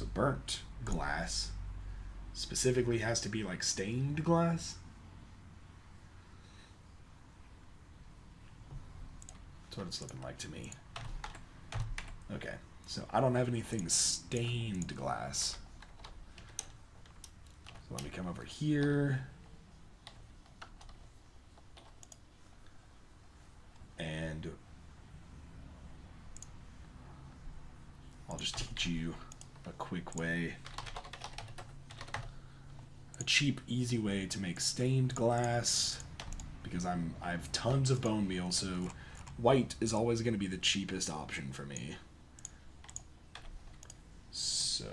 So burnt glass specifically has to be like stained glass? That's what it's looking like to me. Okay, so I don't have anything stained glass. So let me come over here. And I'll just teach you a quick way, a cheap, easy way to make stained glass, because I have tons of bone meal, so white is always going to be the cheapest option for me. So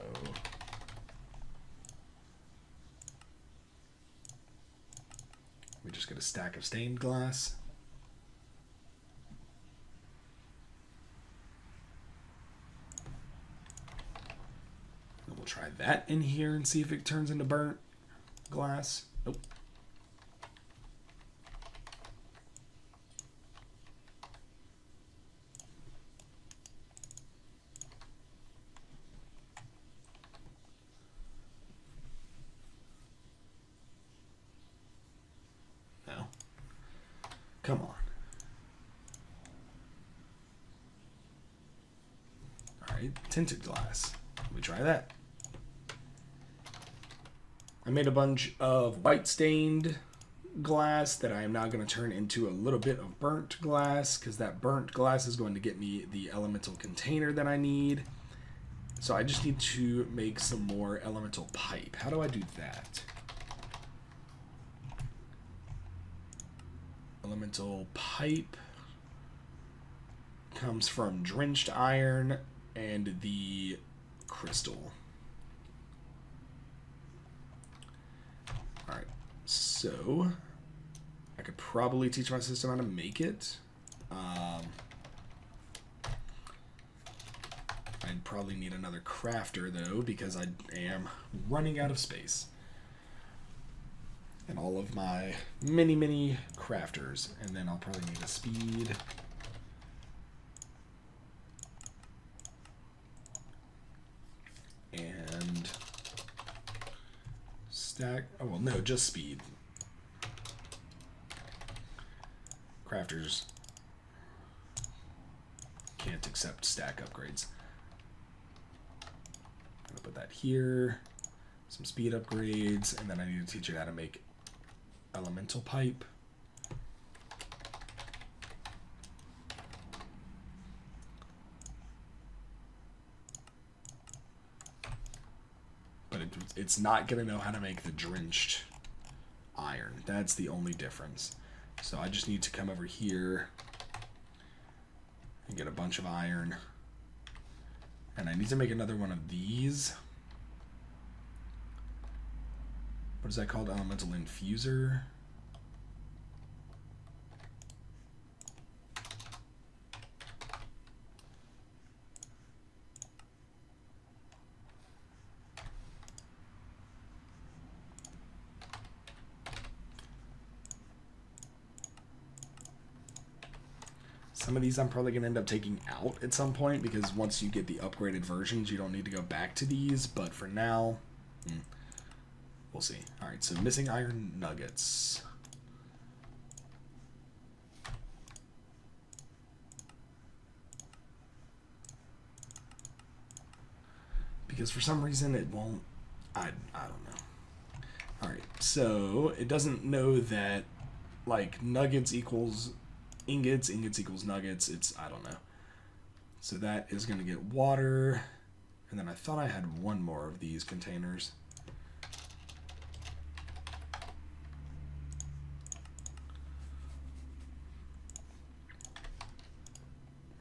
we just get a stack of stained glass. And we'll try that in here and see if it turns into burnt glass. Nope. No. Come on. Alright, tinted glass. Let me try that. I made a bunch of white stained glass that I am now going to turn into a little bit of burnt glass, because that burnt glass is going to get me the elemental container that I need. So I just need to make some more elemental pipe. How do I do that? Elemental pipe comes from drenched iron and the crystal. Alright, so I could probably teach my system how to make it. I'd probably need another crafter though, because I am running out of space. And all of my mini crafters. And then I'll probably need a speed. And stack. Oh, well, no, just speed. Crafters can't accept stack upgrades. I'm gonna put that here. Some speed upgrades. And then I need to teach you how to make elemental pipe. But it's not going to know how to make the drenched iron. That's the only difference. So I just need to come over here and get a bunch of iron. And I need to make another one of these. What is that called? Elemental infuser. Some of these I'm probably going to end up taking out at some point, because once you get the upgraded versions, you don't need to go back to these. But for now, we'll see. All right, so missing iron nuggets. Because for some reason it won't, I don't know. All right, so it doesn't know that like nuggets equals ingots, ingots equals nuggets. I don't know. So that is going to get water. And then I thought I had one more of these containers.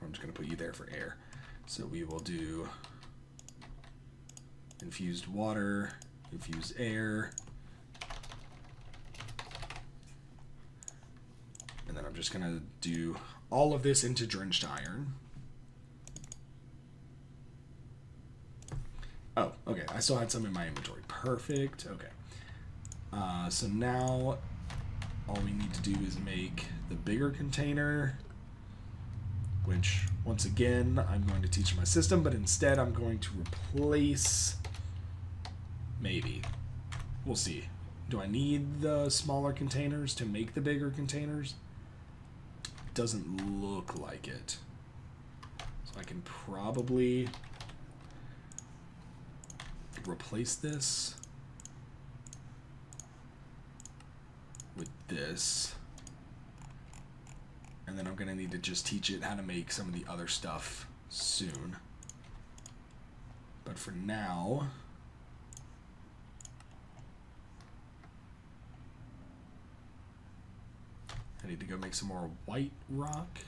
I'm just going to put you there for air. So we will do infused water, infused air. And then I'm just going to do all of this into drenched iron. Oh, okay. I still had some in my inventory. Perfect. Okay. So now all we need to do is make the bigger container which, once again, I'm going to teach my system, but instead I'm going to replace... Maybe. We'll see. Do I need the smaller containers to make the bigger containers? Doesn't look like it. So I can probably replace this with this. And then I'm going to need to just teach it how to make some of the other stuff soon. But for now... I need to go make some more white rock.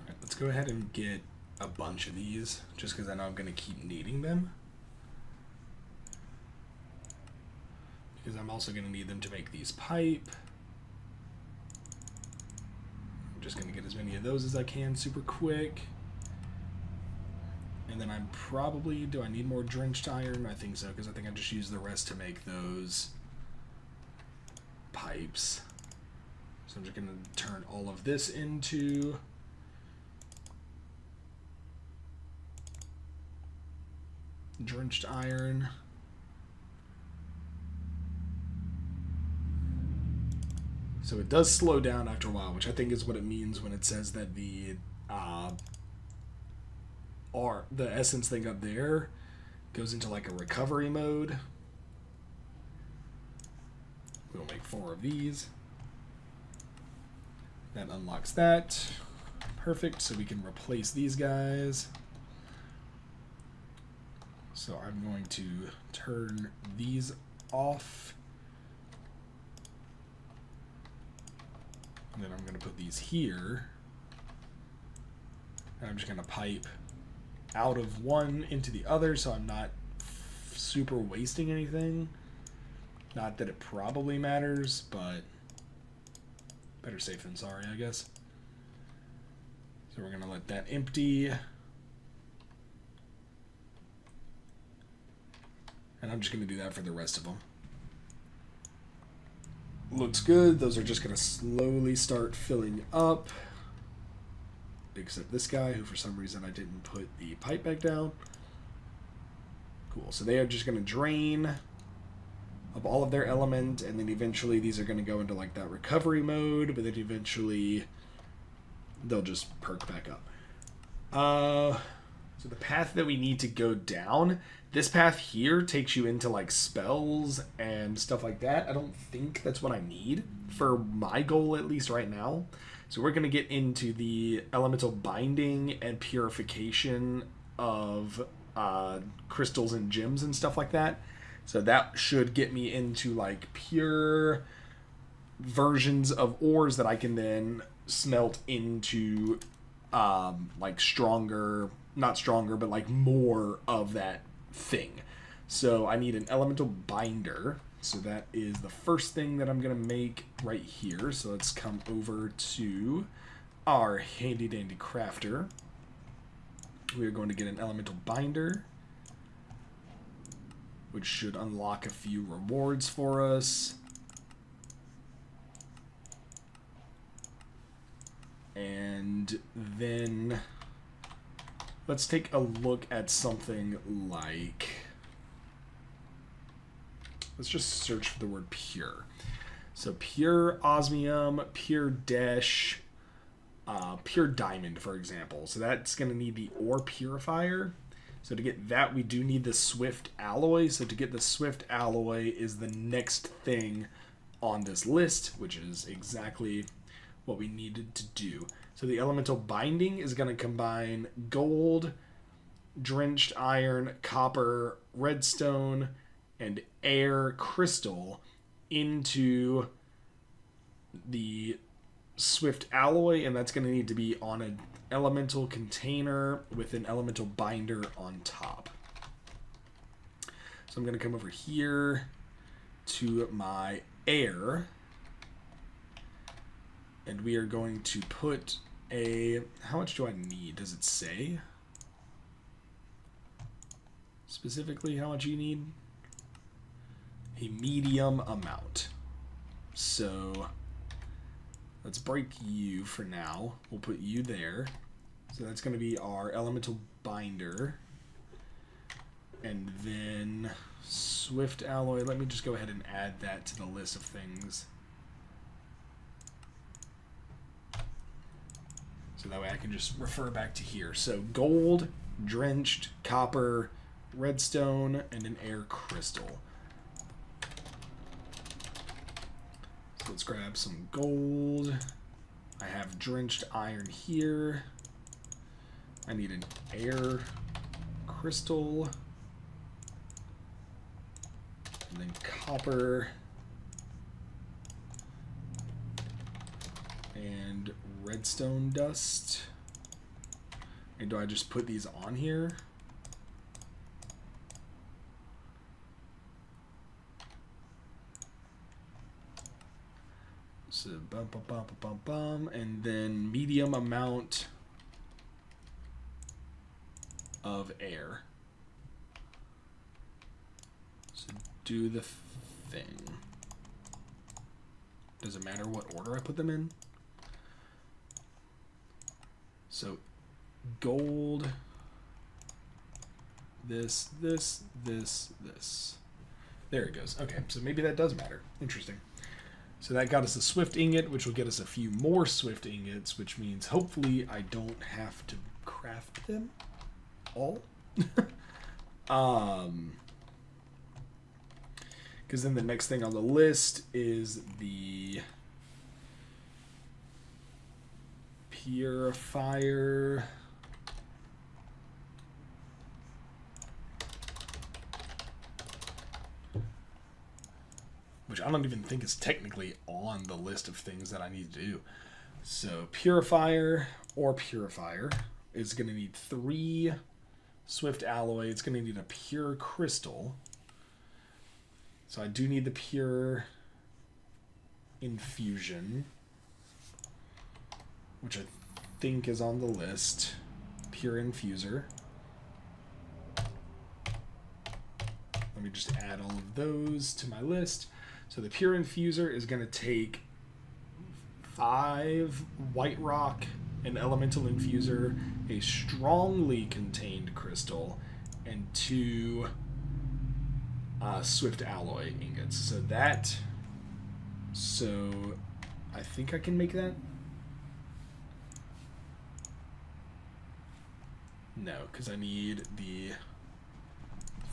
Alright, let's go ahead and get a bunch of these, just because I know I'm going to keep needing them. Because I'm also going to need them to make these pipe. I'm just going to get as many of those as I can super quick. And then I'm probably... Do I need more drenched iron? I think so, because I think I just used the rest to make those... pipes. So I'm just going to turn all of this into drenched iron. So it does slow down after a while, which I think is what it means when it says that the essence thing up there goes into like a recovery mode. We'll make 4 of these. That unlocks that. Perfect, so we can replace these guys. So I'm going to turn these off. And then I'm going to put these here. And I'm just going to pipe out of one into the other so I'm not super wasting anything. Not that it probably matters, but better safe than sorry, I guess. So we're going to let that empty. And I'm just going to do that for the rest of them. Looks good. Those are just going to slowly start filling up. Except this guy, who for some reason I didn't put the pipe back down. Cool. So they are just going to drain of all of their element, and then eventually these are going to go into like that recovery mode, but then eventually they'll just perk back up. So the path that we need to go down, this path here takes you into like spells and stuff like that. I don't think that's what I need for my goal, at least right now. So we're going to get into the elemental binding and purification of crystals and gems and stuff like that. So that should get me into like pure versions of ores that I can then smelt into like stronger, not stronger, but like more of that thing. So I need an elemental binder. So that is the first thing that I'm going to make right here. So let's come over to our handy dandy crafter. We are going to get an elemental binder, which should unlock a few rewards for us. And then let's take a look at something like... Let's just search for the word pure. So pure osmium, pure desh, pure diamond, for example. So that's going to need the ore purifier. So to get that, we do need the swift alloy. So to get the swift alloy is the next thing on this list, which is exactly what we needed to do. So the elemental binding is going to combine gold, drenched iron, copper, redstone, and air crystal into the swift alloy, and that's going to need to be on an elemental container with an elemental binder on top. So I'm going to come over here to my air, and we are going to put a... How much do I need? Does it say specifically how much you need? A medium amount. So Let's break you for now. We'll put you there. So that's going to be our elemental binder. And then swift alloy. Let me just go ahead and add that to the list of things. So that way I can just refer back to here. So gold, drenched, copper, redstone, and an air crystal. So let's grab some gold. I have drenched iron here. I need an air crystal. And then copper. And redstone dust. And do I just put these on here? So and then medium amount of air. So do the thing. Does it matter what order I put them in? So gold, this. There it goes. Okay, so maybe that does matter. Interesting. So that got us a swift ingot, which will get us a few more swift ingots, which means hopefully I don't have to craft them all. Because then the next thing on the list is the purifier. Which I don't even think is technically on the list of things that I need to do. So purifier is going to need 3 swift alloy. It's going to need a pure crystal. So I do need the pure infusion, which I think is on the list. Pure infuser. Let me just add all of those to my list. So the pure infuser is going to take 5 white rock, an elemental infuser, a strongly contained crystal, and 2 swift alloy ingots. So I think I can make that. No, because I need the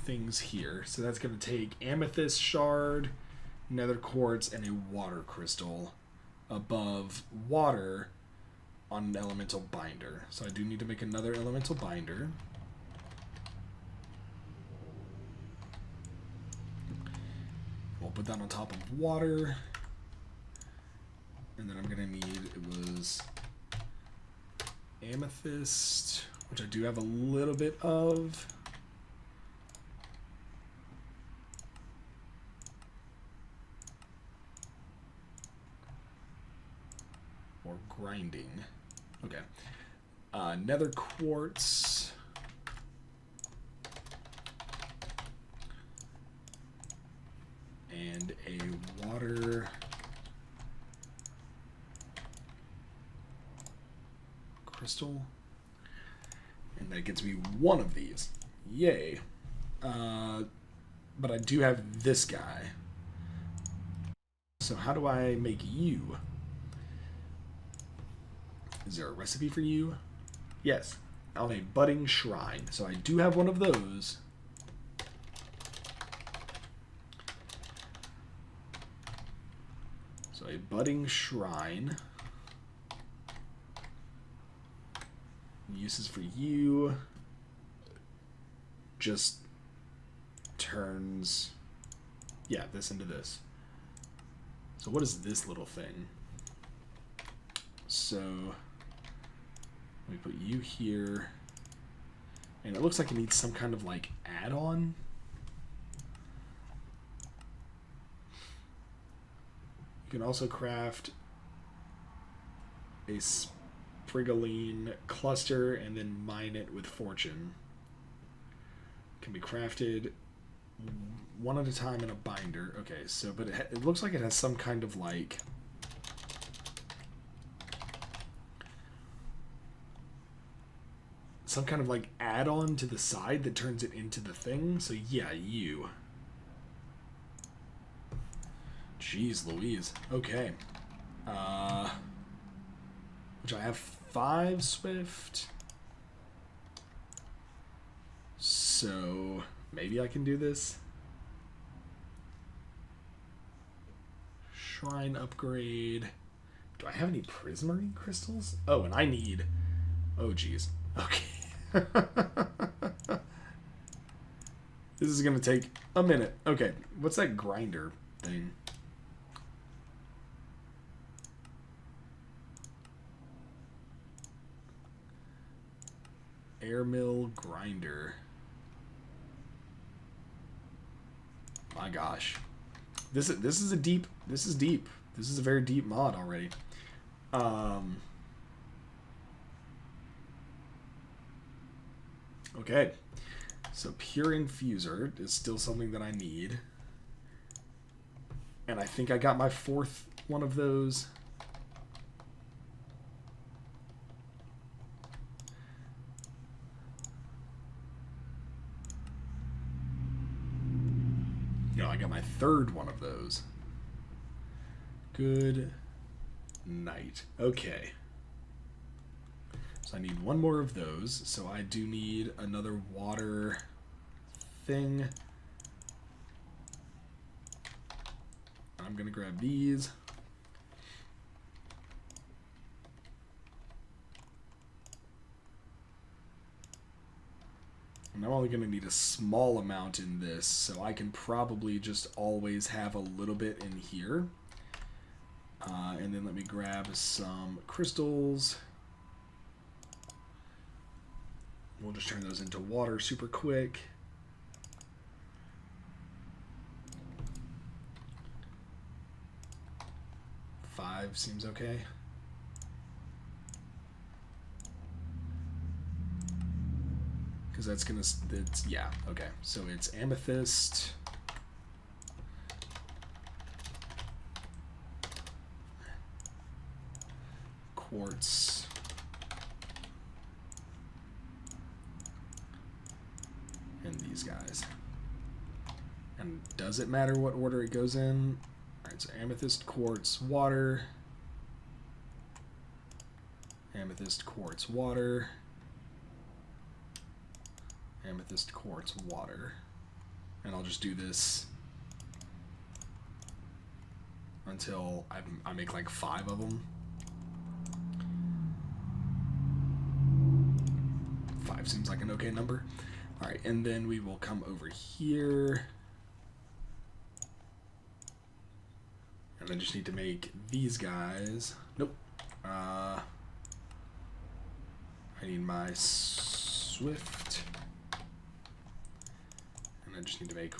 things here. So that's going to take amethyst shard, nether quartz, and a water crystal above water on an elemental binder. So I do need to make another elemental binder. We'll put that on top of water. And then I'm going to need, it was amethyst, which I do have a little bit of. Or grinding. Okay. Nether quartz. And a water crystal. And that gets me 1 of these. Yay. But I do have this guy. So how do I make you? Is there a recipe for you? Yes. On a budding shrine. So I do have one of those. So a budding shrine. Uses for you. Just turns, yeah, this into this. So what is this little thing? So let me put you here. And it looks like it needs some kind of like add-on. You can also craft a sprigaline cluster and then mine it with fortune. Can be crafted 1 at a time in a binder. Okay, so but it looks like it has some kind of like some kind of like add-on to the side that turns it into the thing. So yeah, you. Jeez Louise. Okay. Which I have 5 Swift. So maybe I can do this. Shrine upgrade. Do I have any prismarine crystals? Oh, and I need... Oh, geez. Okay. This is going to take a minute. Okay, what's that grinder thing? Airmill grinder. My gosh. This is deep. This is a very deep mod already. Okay. So pure infuser is still something that I need. And I think I got my 4th one of those. No, I got my 3rd one of those. Good night. Okay. So I need 1 more of those. So I do need another water thing. I'm going to grab these. And I'm only going to need a small amount in this, so I can probably just always have a little bit in here. And then let me grab some crystals. We'll just turn those into water super quick. Five seems okay. Because that's gonna, it's, yeah, okay. So it's amethyst. Quartz. And these guys. And does it matter what order it goes in? Alright, so amethyst, quartz, water. Amethyst, quartz, water. Amethyst, quartz, water. And I'll just do this until I make like 5 of them. 5 seems like an okay number. Alright, and then we will come over here. And I just need to make these guys. Nope. I need my Swift. And I just need to make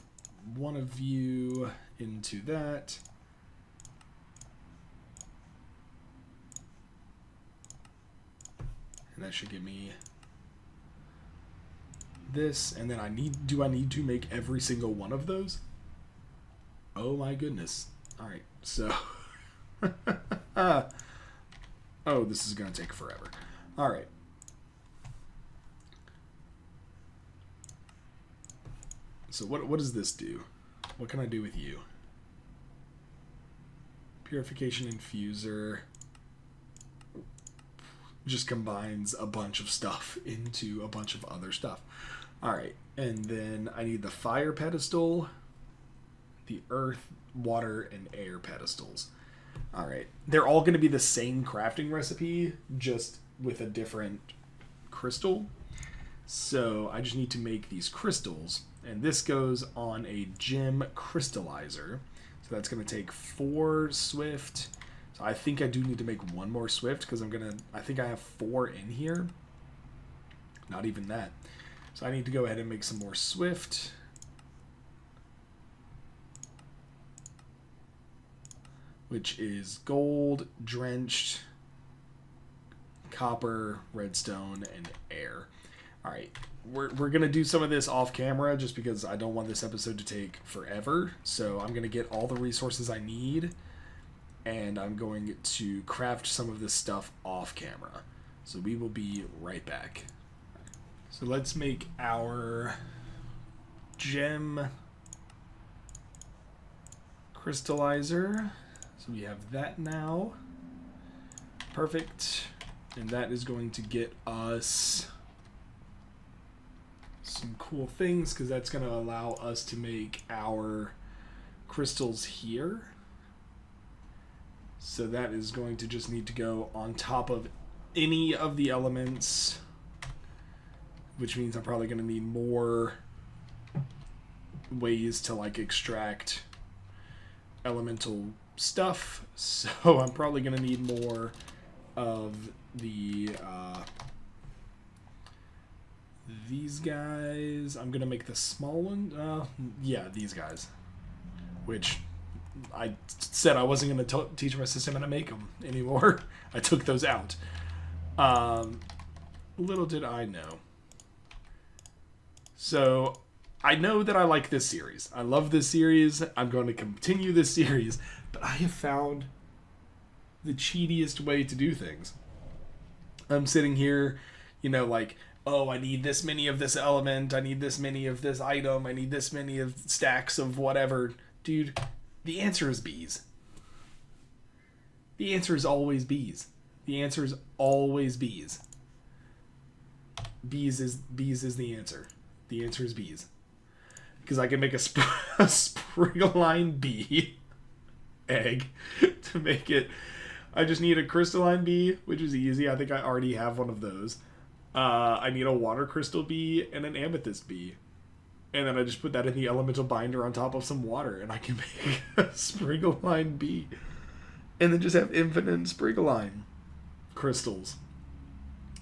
1 of you into that. And that should give me this. And then do I need to make every single one of those? Oh my goodness. Alright, so oh, this is gonna take forever. Alright. So what does this do? What can I do with you? Purification infuser just combines a bunch of stuff into a bunch of other stuff. Alright, and then I need the fire pedestal, the earth, water, and air pedestals. Alright, they're all going to be the same crafting recipe, just with a different crystal. So I just need to make these crystals, and this goes on a gem crystallizer. So that's going to take 4 Swift. So I think I do need to make 1 more Swift, because I think I have 4 in here. Not even that. So I need to go ahead and make some more Swift. Which is gold, drenched, copper, redstone, and air. Alright, we're going to do some of this off camera just because I don't want this episode to take forever. So I'm going to get all the resources I need, and I'm going to craft some of this stuff off camera. So we will be right back. So let's make our gem crystallizer. So we have that now. Perfect. And that is going to get us some cool things, because that's going to allow us to make our crystals here. So that is going to just need to go on top of any of the elements, which means I'm probably going to need more ways to like extract elemental stuff. So I'm probably going to need more of the these guys. I'm going to make the small one. Yeah, these guys, which I said I wasn't going to teach my system how to make them anymore. I took those out. Little did I know. So I know that I like this series. I love this series. I'm going to continue this series, but I have found the cheatiest way to do things. I'm sitting here, you know, like, oh, I need this many of this element. I need this many of this item. I need this many of stacks of whatever. Dude, the answer is bees. The answer is always bees. The answer is always bees. Bees is the answer. The answer is bees. Because I can make a Sprigaline bee egg to make it. I just need a crystalline bee, which is easy. I think I already have one of those. I need a water crystal bee and an amethyst bee. And then I just put that in the elemental binder on top of some water, and I can make a Sprigaline bee. And then just have infinite Sprigaline crystals.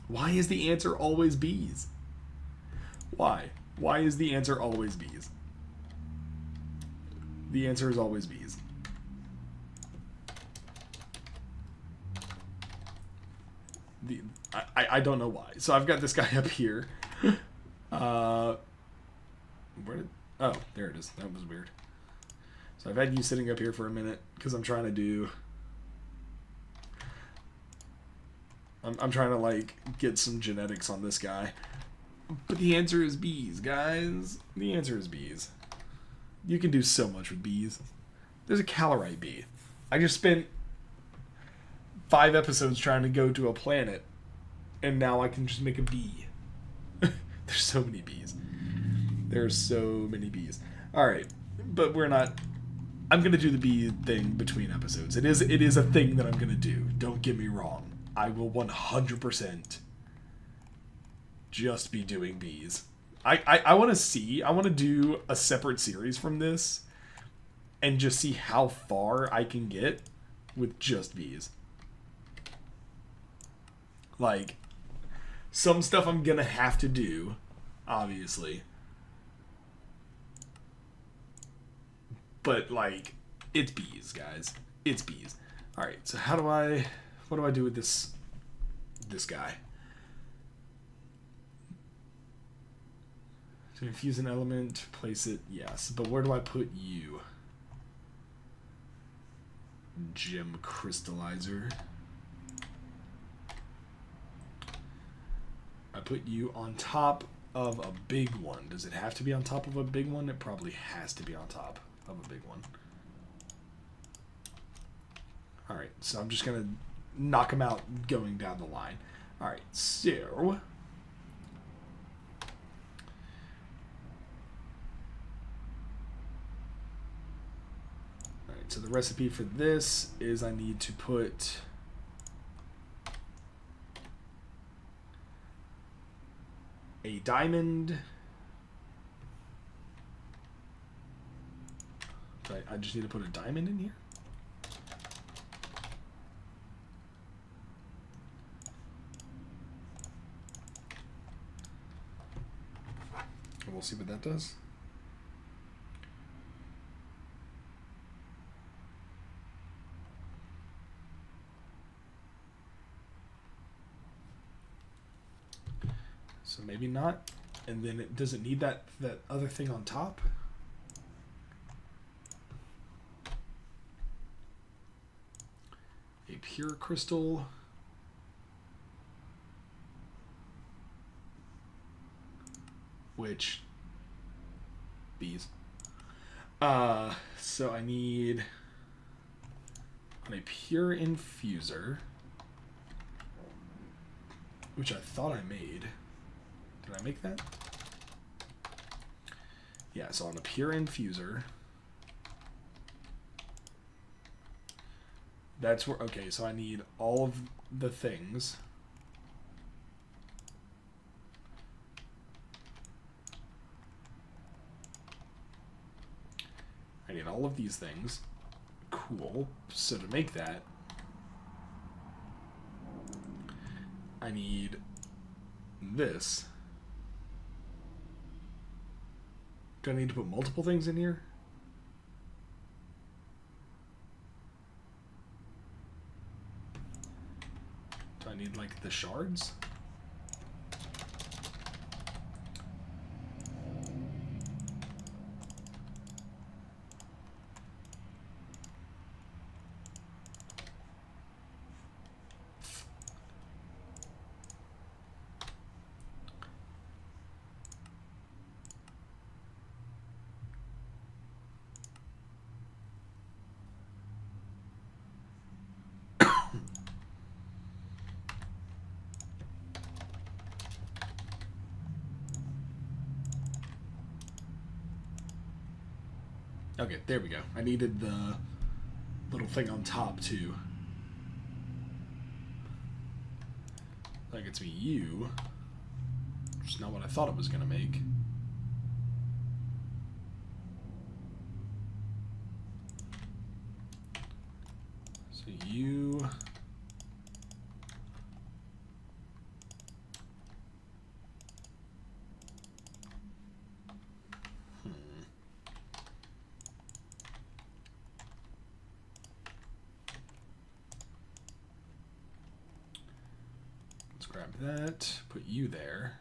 Why is the answer always bees? Why? Why is the answer always bees? The answer is always bees. I don't know why. So I've got this guy up here. Where did... Oh, there it is. That was weird. So I've had you sitting up here for a minute because I'm trying to do... I'm trying to, like, get some genetics on this guy. But the answer is bees, guys. The answer is bees. You can do so much with bees. There's a Calorite bee. I just spent 5 episodes trying to go to a planet, and now I can just make a bee. There's so many bees. There's so many bees. Alright, but we're not... I'm going to do the bee thing between episodes. It is a thing that I'm going to do. Don't get me wrong. I will 100% just be doing bees. I want to see... I want to do a separate series from this and just see how far I can get with just bees. Like, some stuff I'm going to have to do, obviously. But, like, it's bees, guys. It's bees. Alright, so how do I... What do I do with this guy? To infuse an element, place it, yes. But where do I put you? Gem crystallizer. I put you on top of a big one. Does it have to be on top of a big one? It probably has to be on top of a big one. Alright, so I'm just going to knock them out going down the line. Alright, so... Alright, so the recipe for this is I need to put... a diamond. I just need to put a diamond in here. And we'll see what that does. So maybe not. And then it doesn't need that other thing on top. A pure crystal. which bees. So I need a pure infuser, which I thought I made. Did I make that? Yeah, so on a pure infuser. That's where, okay, so I need all of the things. I need all of these things. Cool. So to make that, I need this. Do I need to put multiple things in here? Do I need, like, the shards? Okay, there we go. I needed the little thing on top, too. That gets me you. Which is not what I thought it was going to make. So you... Grab that, put you there.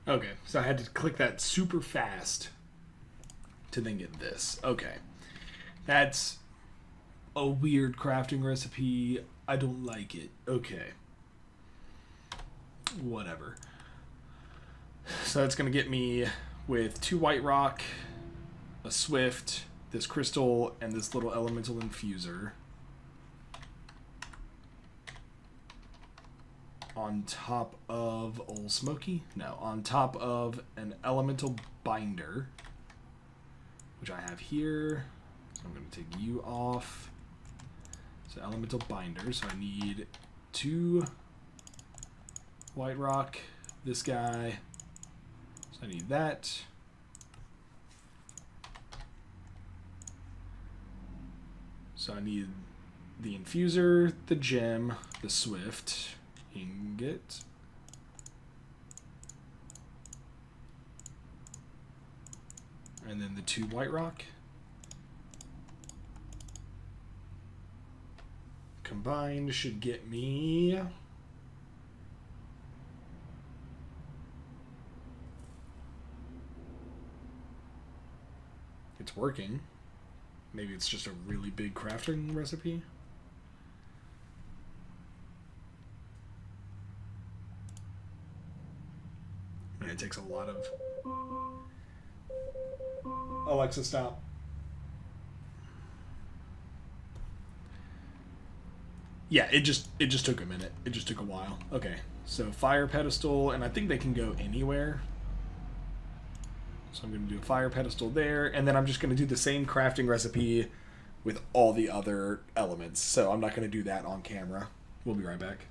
Okay, so I had to click that super fast to then get this. Okay. That's a weird crafting recipe. I don't like it. Okay. Whatever. So that's going to get me with 2 white rock, a swift, this crystal, and this little elemental infuser. on top of Old Smoky. No, on top of an elemental binder, which I have here. So I'm going to take you off. So elemental binder. So I need 2 white rock. This guy. So I need that. So I need the infuser, the gem, the swift, ingot. And then the 2 white rock. Combined should get me... It's working. Maybe it's just a really big crafting recipe. And it takes a lot of... Alexa, stop. Yeah, it just took a minute. It just took a while. Okay, so fire pedestal, and I think they can go anywhere. So I'm going to do a fire pedestal there, and then I'm just going to do the same crafting recipe with all the other elements. So I'm not going to do that on camera. We'll be right back.